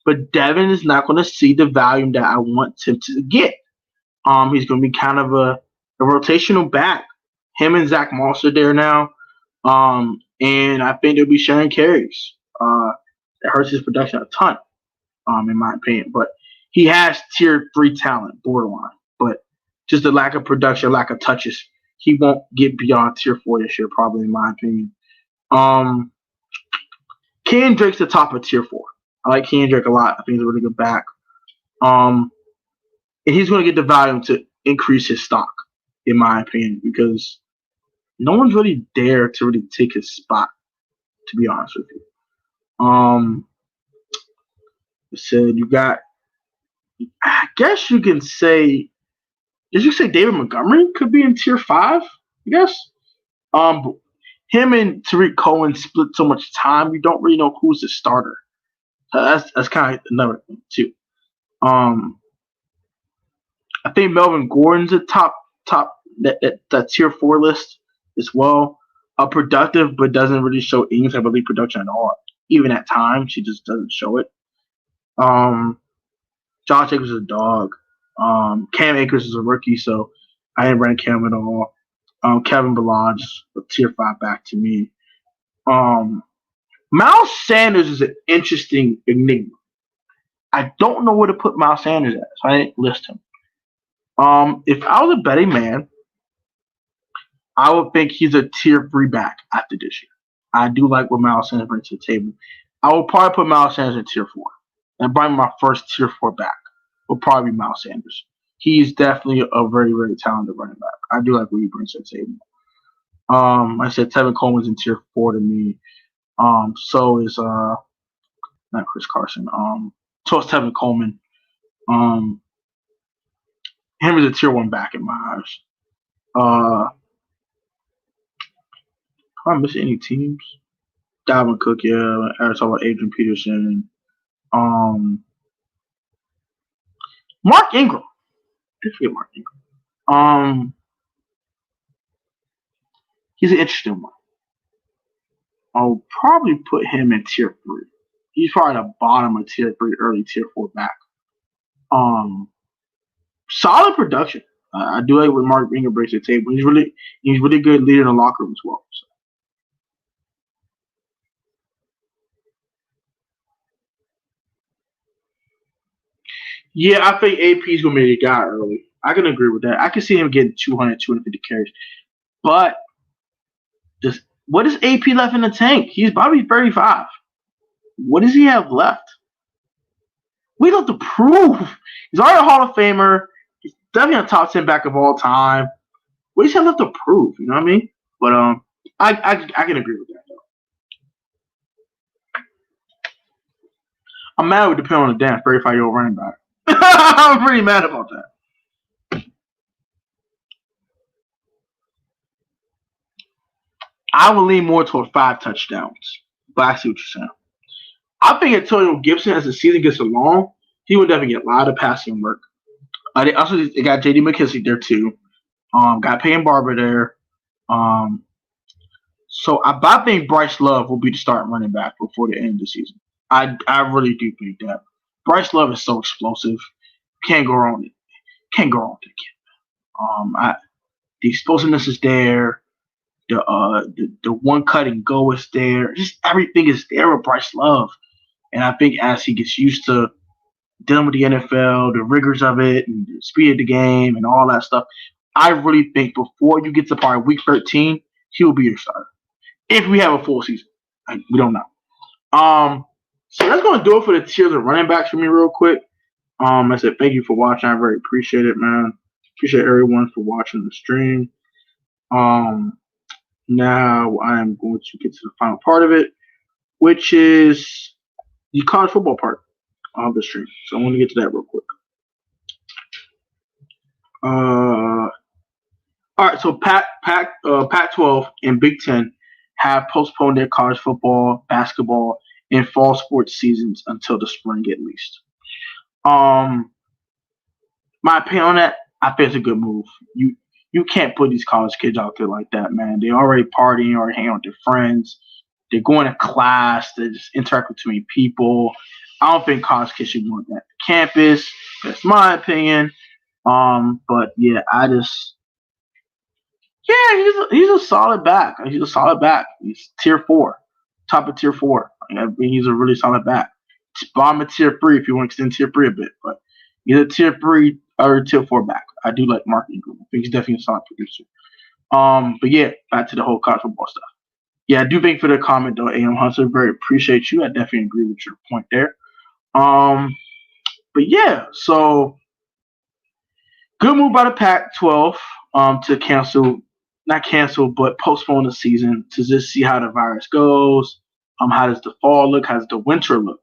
But Devin is not going to see the volume that I want him to get. He's going to be kind of a rotational back. Him and Zach Moss are there now. And I think they'll be sharing carries. That hurts his production a ton, in my opinion. But he has tier 3 talent, borderline. But just the lack of production, lack of touches, he won't get beyond tier 4 this year, probably, in my opinion. Ken Drake's the top of tier 4. I like Ken Drake a lot. I think he's a really good back. And he's going to get the volume to increase his stock, in my opinion, because no one's really there to really take his spot, to be honest with you. I said you got, I guess you can say Did you say David Montgomery could be in tier 5? I guess. Him and Tariq Cohen split so much time, you don't really know who's the starter. So that's kind of another thing too. I think Melvin Gordon's a top that tier 4 list as well. Productive, but doesn't really show any type of league production at all. Even at times, she just doesn't show it. Josh Jacobs is a dog. Cam Akers is a rookie, so I didn't rank Cam at all. Kevin Ballage, a tier 5 back to me. Miles Sanders is an interesting enigma. I don't know where to put Miles Sanders at, so I didn't list him. If I was a betting man, I would think he's a tier 3 back after this year. I do like what Miles Sanders brings to the table. I will probably put Miles Sanders in tier 4. And probably my first tier 4 back will probably be Miles Sanders. He's definitely a very, very talented running back. I do like what he brings to the table. I said Tevin Coleman's in tier 4 to me. So is not Chris Carson. So is Tevin Coleman. Him is a tier 1 back in my eyes. Am I missing any teams? Dalvin Cook, yeah. Arizona, Adrian Peterson. Mark Ingram. I forget Mark Ingram. He's an interesting one. I'll probably put him in tier 3. He's probably the bottom of tier 3, early tier 4 back. Solid production. I do like what Mark Ingram brings to the table. He's really good leader in the locker room as well. So. Yeah, I think AP's going to be the guy early. I can agree with that. I can see him getting 200, 250 carries. But what is AP left in the tank? He's probably 35. What does he have left? We don't have to prove. He's already a Hall of Famer. He's definitely a top 10 back of all time. What does he have left to prove? You know what I mean? But I can agree with that, though. I'm mad with depending on the damn 35-year-old running back. I'm pretty mad about that. I would lean more toward 5 touchdowns. But I see what you're saying. I think Antonio Gibson, as the season gets along, he will definitely get a lot of passing work. They got J.D. McKissick there too. Got Peyton Barber there. So I think Bryce Love will be the starting running back before the end of the season. I really do think that. Bryce Love is so explosive. Can't go wrong. Can't go wrong with that kid. The explosiveness is there. The one cut and go is there. Just everything is there with Bryce Love. And I think as he gets used to dealing with the NFL, the rigors of it, and the speed of the game, and all that stuff, I really think before you get to probably week 13, he will be your starter. If we have a full season. We don't know. So that's going to do it for the tiers of running backs for me real quick. I said thank you for watching. I very appreciate it, man. Appreciate everyone for watching the stream. Now I am going to get to the final part of it, which is the college football part of the stream. So I want to get to that real quick. All right, so Pac-12 and Big Ten have postponed their college football, basketball, and fall sports seasons until the spring at least. My opinion on that, I think it's a good move. You can't put these college kids out there like that, man. They already partying or hanging out with their friends. They're going to class. They just interact with too many people. I don't think college kids should be on that campus. That's my opinion. But yeah, he's a solid back. He's a solid back. He's tier 4, top of tier 4. I mean, he's a really solid back. Bottom of tier 3 if you want to extend tier 3 a bit, but he's a tier 3 or tier 4 back. I do like Mark Ingram. I think he's definitely a solid producer. But yeah, back to the whole college football stuff. Yeah, I do think for the comment though, A.M. Hunter, very appreciate you. I definitely agree with your point there. But yeah, so good move by the Pac-12 to not cancel, but postpone the season to just see how the virus goes. How does the fall look? How does the winter look?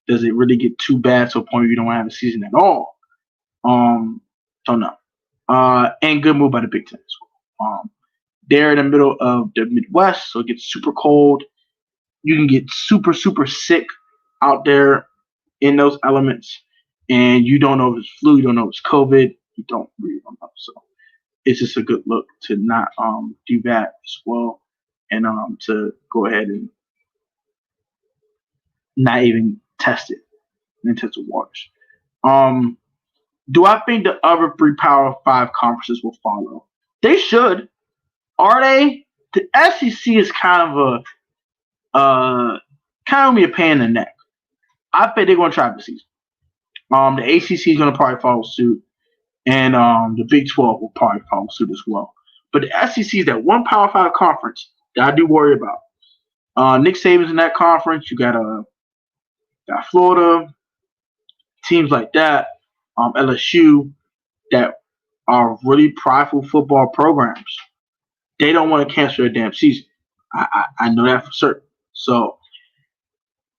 Does it really get too bad to a point where you don't have a season at all? Don't know. And good move by the Big Ten as well. They're in the middle of the Midwest, so it gets super cold. You can get super, super sick out there in those elements, and you don't know if it's flu, you don't know if it's COVID, you really don't know. So it's just a good look to not do that as well, and to go ahead and not even test it in test the waters. Do I think the other three Power Five conferences will follow? They should. Are they? The SEC is kind of be a pain in the neck. I think they're going to try the season. The ACC is going to probably follow suit, and the Big 12 will probably follow suit as well. But the SEC is that one Power 5 conference that I do worry about. Nick Saban's in that conference. You got Florida, teams like that, LSU, that are really prideful football programs. They don't want to cancel their damn season. I know that for certain. So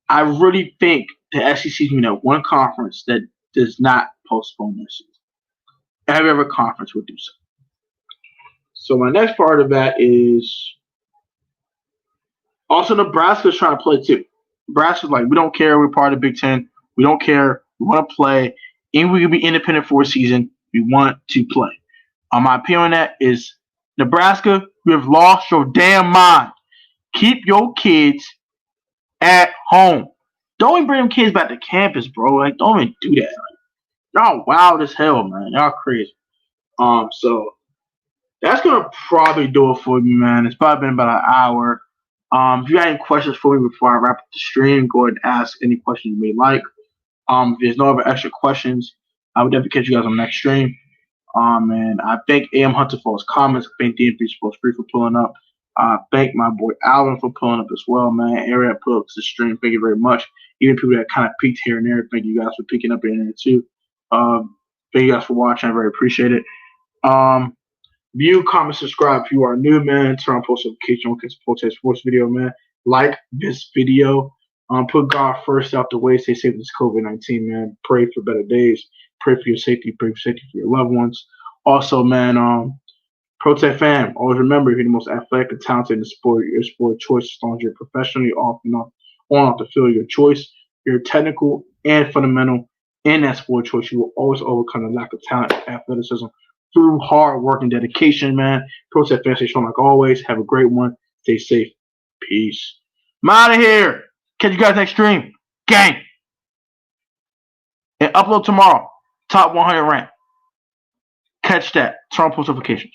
I really think the SEC is going to have one conference that does not postpone their season. Every other conference would do so. So my next part of that is also Nebraska's trying to play too. Nebraska's like, we don't care. We're part of the Big Ten. We don't care. We want to play. And we can be independent for a season. We want to play. My opinion on that is Nebraska, you have lost your damn mind. Keep your kids at home. Don't even bring them kids back to campus, bro. Like, don't even do that. Like, y'all wild as hell, man. Y'all crazy. So that's gonna probably do it for me, man. It's probably been about an hour. If you got any questions for me before I wrap up the stream, go ahead and ask any questions you may like. If there's no other extra questions, I would definitely catch you guys on the next stream. And I thank AM Hunter for his comments. I thank DMP Sports Free for pulling up. Thank my boy Alvin for pulling up as well, man. Area pull up to the stream. Thank you very much. Even people that kind of peeked here and there, thank you guys for picking up in there too. Thank you guys for watching. I very appreciate it. View, comment, subscribe if you are new, man. Turn on post notifications. Look at the Postpones Sports video, man. Like this video. Put God first out the way. Stay safe with this COVID-19, man. Pray for better days. Pray for your safety. Pray for safety for your loved ones. Also, man, Protect fam. Always remember, if you're the most athletic and talented in the sport, your sport of choice, as long as you're professionally off the field, your choice, you're technical and fundamental in that sport choice. You will always overcome the lack of talent and athleticism through hard work and dedication, man. Protect fam, stay strong like always. Have a great one. Stay safe. Peace. I'm out of here. Catch you guys next stream. Gang. And upload tomorrow. Top 100 rank. Catch that. Turn on post notifications.